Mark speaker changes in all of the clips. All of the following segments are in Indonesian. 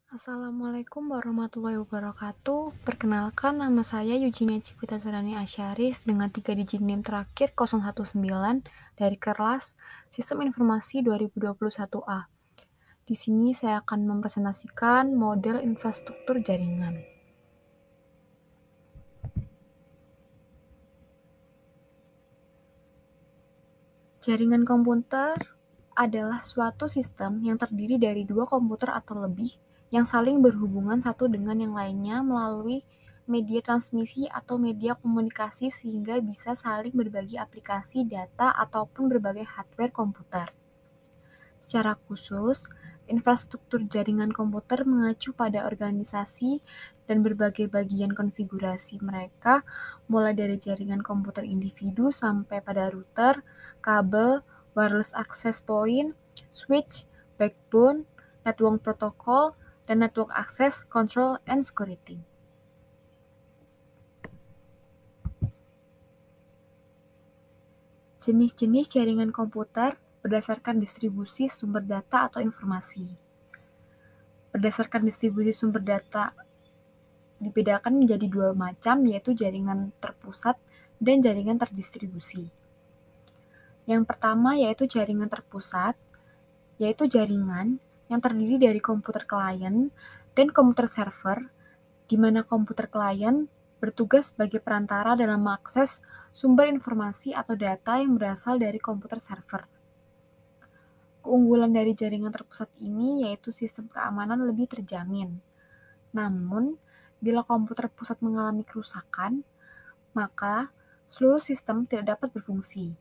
Speaker 1: Assalamualaikum warahmatullahi wabarakatuh. Perkenalkan, nama saya Eugenia Cikwita Sarani Asyarif dengan 3 digit NIM terakhir 019 dari kelas Sistem Informasi 2021A. Di sini saya akan mempresentasikan model infrastruktur jaringan. Jaringan komputer adalah suatu sistem yang terdiri dari dua komputer atau lebih yang saling berhubungan satu dengan yang lainnya melalui media transmisi atau media komunikasi sehingga bisa saling berbagi aplikasi, data, ataupun berbagai hardware komputer. Secara khusus, infrastruktur jaringan komputer mengacu pada organisasi dan berbagai bagian konfigurasi mereka, mulai dari jaringan komputer individu sampai pada router, kabel, wireless access point, switch, backbone, network protocol, dan network access control and security. Jenis-jenis jaringan komputer berdasarkan distribusi sumber data atau informasi. Berdasarkan distribusi sumber data dibedakan menjadi dua macam, yaitu jaringan terpusat dan jaringan terdistribusi. Yang pertama yaitu jaringan terpusat, yaitu jaringan yang terdiri dari komputer klien dan komputer server, di mana komputer klien bertugas sebagai perantara dalam mengakses sumber informasi atau data yang berasal dari komputer server. Keunggulan dari jaringan terpusat ini yaitu sistem keamanan lebih terjamin. Namun, bila komputer pusat mengalami kerusakan, maka seluruh sistem tidak dapat berfungsi.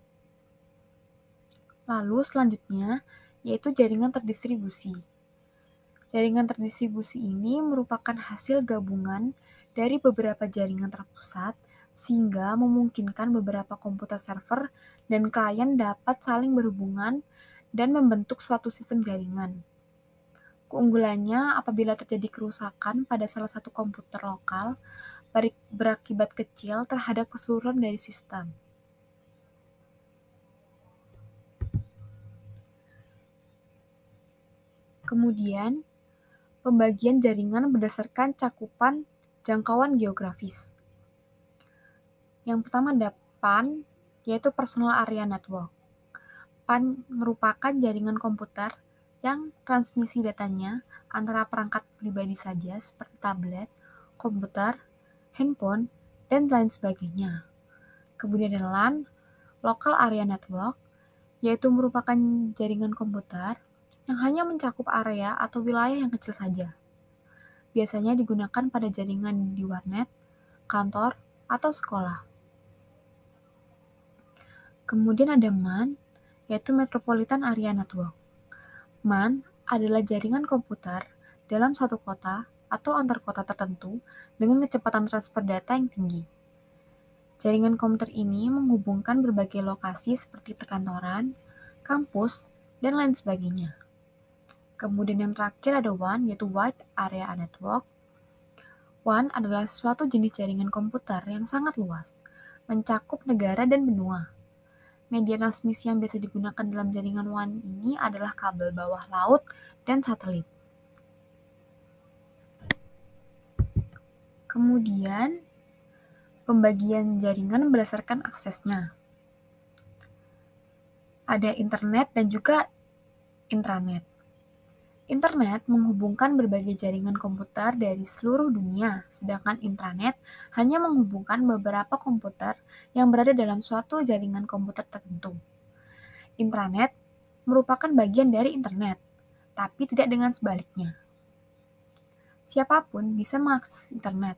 Speaker 1: Lalu selanjutnya, yaitu jaringan terdistribusi. Jaringan terdistribusi ini merupakan hasil gabungan dari beberapa jaringan terpusat, sehingga memungkinkan beberapa komputer server dan klien dapat saling berhubungan dan membentuk suatu sistem jaringan. Keunggulannya, apabila terjadi kerusakan pada salah satu komputer lokal, berakibat kecil terhadap keseluruhan dari sistem. Kemudian, pembagian jaringan berdasarkan cakupan jangkauan geografis. Yang pertama ada PAN, yaitu Personal Area Network. PAN merupakan jaringan komputer yang transmisi datanya antara perangkat pribadi saja seperti tablet, komputer, handphone, dan lain sebagainya. Kemudian ada LAN, Local Area Network, yaitu merupakan jaringan komputer yang hanya mencakup area atau wilayah yang kecil saja. Biasanya digunakan pada jaringan di warnet, kantor, atau sekolah. Kemudian ada MAN, yaitu Metropolitan Area Network. MAN adalah jaringan komputer dalam satu kota atau antar kota tertentu dengan kecepatan transfer data yang tinggi. Jaringan komputer ini menghubungkan berbagai lokasi seperti perkantoran, kampus, dan lain sebagainya. Kemudian yang terakhir ada WAN, yaitu Wide Area Network. WAN adalah suatu jenis jaringan komputer yang sangat luas, mencakup negara dan benua. Media transmisi yang biasa digunakan dalam jaringan WAN ini adalah kabel bawah laut dan satelit. Kemudian, pembagian jaringan berdasarkan aksesnya. Ada internet dan juga intranet. Internet menghubungkan berbagai jaringan komputer dari seluruh dunia, sedangkan intranet hanya menghubungkan beberapa komputer yang berada dalam suatu jaringan komputer tertentu. Intranet merupakan bagian dari internet, tapi tidak dengan sebaliknya. Siapapun bisa mengakses internet,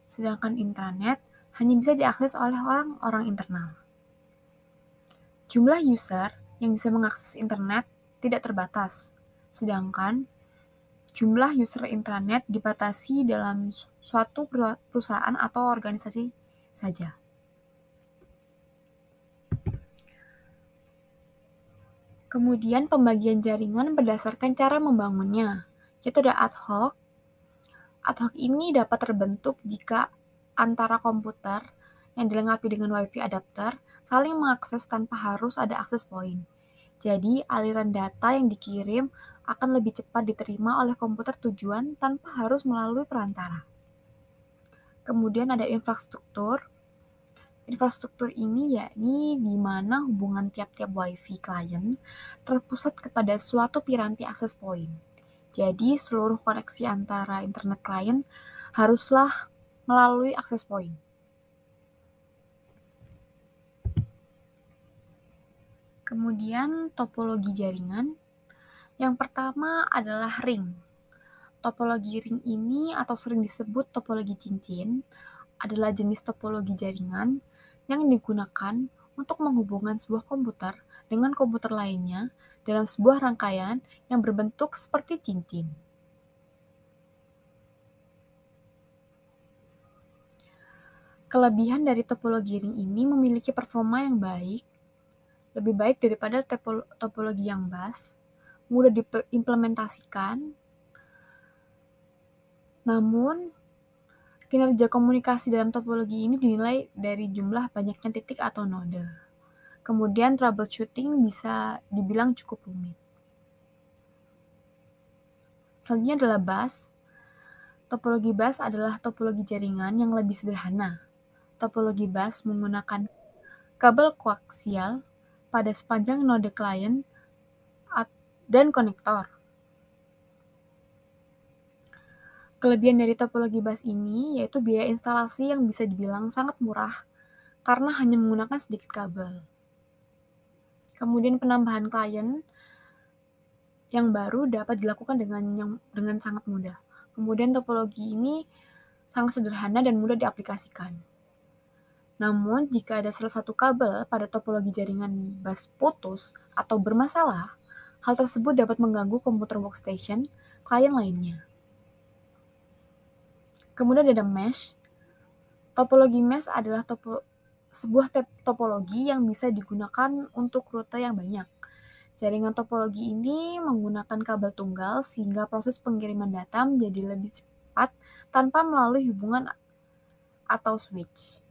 Speaker 1: sedangkan intranet hanya bisa diakses oleh orang-orang internal. Jumlah user yang bisa mengakses internet tidak terbatas, sedangkan jumlah user intranet dibatasi dalam suatu perusahaan atau organisasi saja. Kemudian pembagian jaringan berdasarkan cara membangunnya, yaitu ada ad hoc. Ad hoc ini dapat terbentuk jika antara komputer yang dilengkapi dengan WiFi adapter saling mengakses tanpa harus ada akses point. Jadi, aliran data yang dikirim akan lebih cepat diterima oleh komputer tujuan tanpa harus melalui perantara. Kemudian ada infrastruktur. Infrastruktur ini yakni di mana hubungan tiap-tiap WiFi klien terpusat kepada suatu piranti akses point. Jadi, seluruh koneksi antara internet klien haruslah melalui akses point. Kemudian, topologi jaringan. Yang pertama adalah ring. Topologi ring ini atau sering disebut topologi cincin adalah jenis topologi jaringan yang digunakan untuk menghubungkan sebuah komputer dengan komputer lainnya dalam sebuah rangkaian yang berbentuk seperti cincin. Kelebihan dari topologi ring ini memiliki performa yang baik, lebih baik daripada topologi yang bus, mudah diimplementasikan, namun kinerja komunikasi dalam topologi ini dinilai dari jumlah banyaknya titik atau node. Kemudian troubleshooting bisa dibilang cukup rumit. Selanjutnya adalah bus. Topologi bus adalah topologi jaringan yang lebih sederhana. Topologi bus menggunakan kabel koaksial pada sepanjang node klien dan konektor. Kelebihan dari topologi bus ini yaitu biaya instalasi yang bisa dibilang sangat murah karena hanya menggunakan sedikit kabel. Kemudian penambahan klien yang baru dapat dilakukan dengan sangat mudah. Kemudian topologi ini sangat sederhana dan mudah diaplikasikan. Namun, jika ada salah satu kabel pada topologi jaringan bus putus atau bermasalah, hal tersebut dapat mengganggu komputer workstation klien lainnya. Kemudian ada mesh. Topologi mesh adalah sebuah topologi yang bisa digunakan untuk rute yang banyak. Jaringan topologi ini menggunakan kabel tunggal sehingga proses pengiriman data menjadi lebih cepat tanpa melalui hubungan atau switch.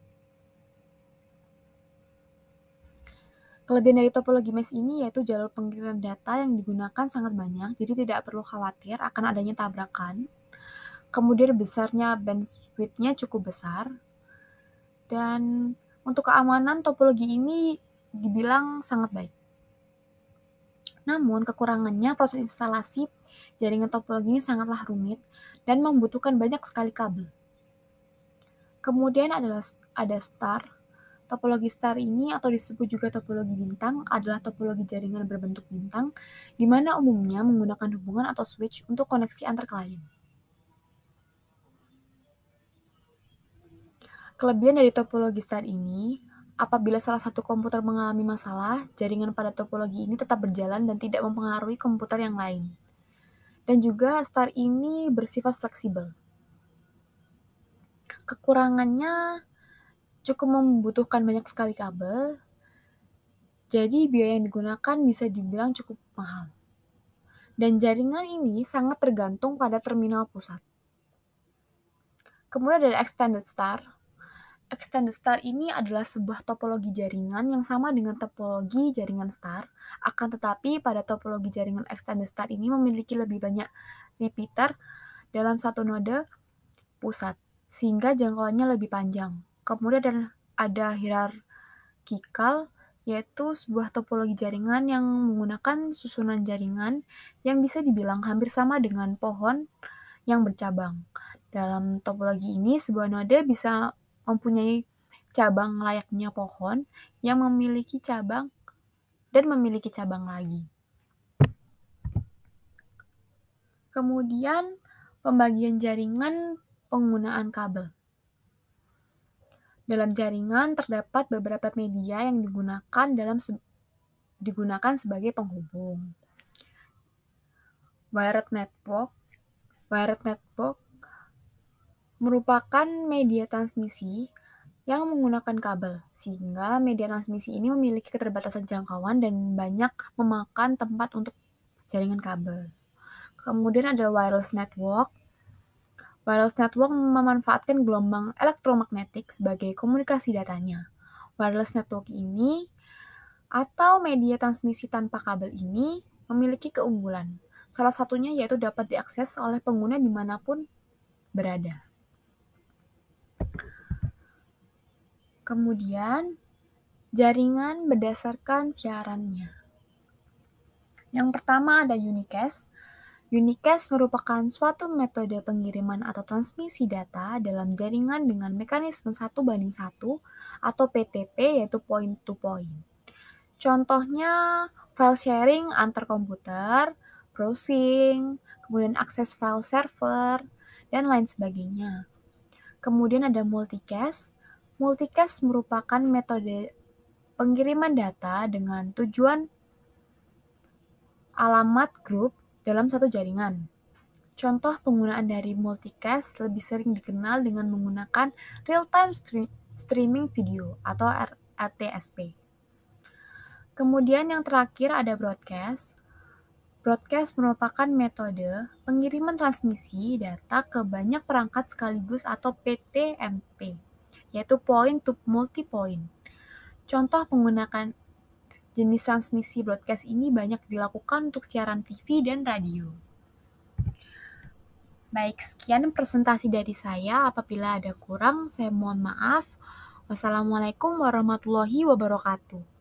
Speaker 1: Kelebihan dari topologi mesh ini yaitu jalur pengiriman data yang digunakan sangat banyak, jadi tidak perlu khawatir akan adanya tabrakan. Kemudian besarnya bandwidth-nya cukup besar. Dan untuk keamanan topologi ini dibilang sangat baik. Namun kekurangannya proses instalasi jaringan topologi ini sangatlah rumit dan membutuhkan banyak sekali kabel. Kemudian ada star. Topologi star ini atau disebut juga topologi bintang adalah topologi jaringan berbentuk bintang di mana umumnya menggunakan hubungan atau switch untuk koneksi antar klien. Kelebihan dari topologi star ini, apabila salah satu komputer mengalami masalah, jaringan pada topologi ini tetap berjalan dan tidak mempengaruhi komputer yang lain. Dan juga star ini bersifat fleksibel. Kekurangannya cukup membutuhkan banyak sekali kabel, jadi biaya yang digunakan bisa dibilang cukup mahal. Dan jaringan ini sangat tergantung pada terminal pusat. Kemudian ada extended star. Extended star ini adalah sebuah topologi jaringan yang sama dengan topologi jaringan star, akan tetapi pada topologi jaringan extended star ini memiliki lebih banyak repeater dalam satu node pusat, sehingga jangkauannya lebih panjang. Kemudian ada hierarkikal, yaitu sebuah topologi jaringan yang menggunakan susunan jaringan yang bisa dibilang hampir sama dengan pohon yang bercabang. Dalam topologi ini, sebuah node bisa mempunyai cabang layaknya pohon yang memiliki cabang dan memiliki cabang lagi. Kemudian, pembagian jaringan penggunaan kabel. Dalam jaringan terdapat beberapa media yang digunakan sebagai penghubung. Wired network merupakan media transmisi yang menggunakan kabel, sehingga media transmisi ini memiliki keterbatasan jangkauan dan banyak memakan tempat untuk jaringan kabel. Kemudian ada wireless network. Wireless network memanfaatkan gelombang elektromagnetik sebagai komunikasi datanya. Wireless network ini atau media transmisi tanpa kabel ini memiliki keunggulan. Salah satunya yaitu dapat diakses oleh pengguna dimanapun berada. Kemudian, jaringan berdasarkan siarannya. Yang pertama ada unicast. Unicast merupakan suatu metode pengiriman atau transmisi data dalam jaringan dengan mekanisme 1:1 atau PTP, yaitu point to point. Contohnya file sharing antar komputer, browsing, kemudian akses file server, dan lain sebagainya. Kemudian ada multicast. Multicast merupakan metode pengiriman data dengan tujuan alamat grup dalam satu jaringan. Contoh penggunaan dari multicast lebih sering dikenal dengan menggunakan real-time streaming video atau RTSP. Kemudian yang terakhir ada broadcast. Broadcast merupakan metode pengiriman transmisi data ke banyak perangkat sekaligus atau PTMP, yaitu point to multipoint. Contoh penggunaan jenis transmisi broadcast ini banyak dilakukan untuk siaran TV dan radio. Baik, sekian presentasi dari saya. Apabila ada kurang, saya mohon maaf. Wassalamualaikum warahmatullahi wabarakatuh.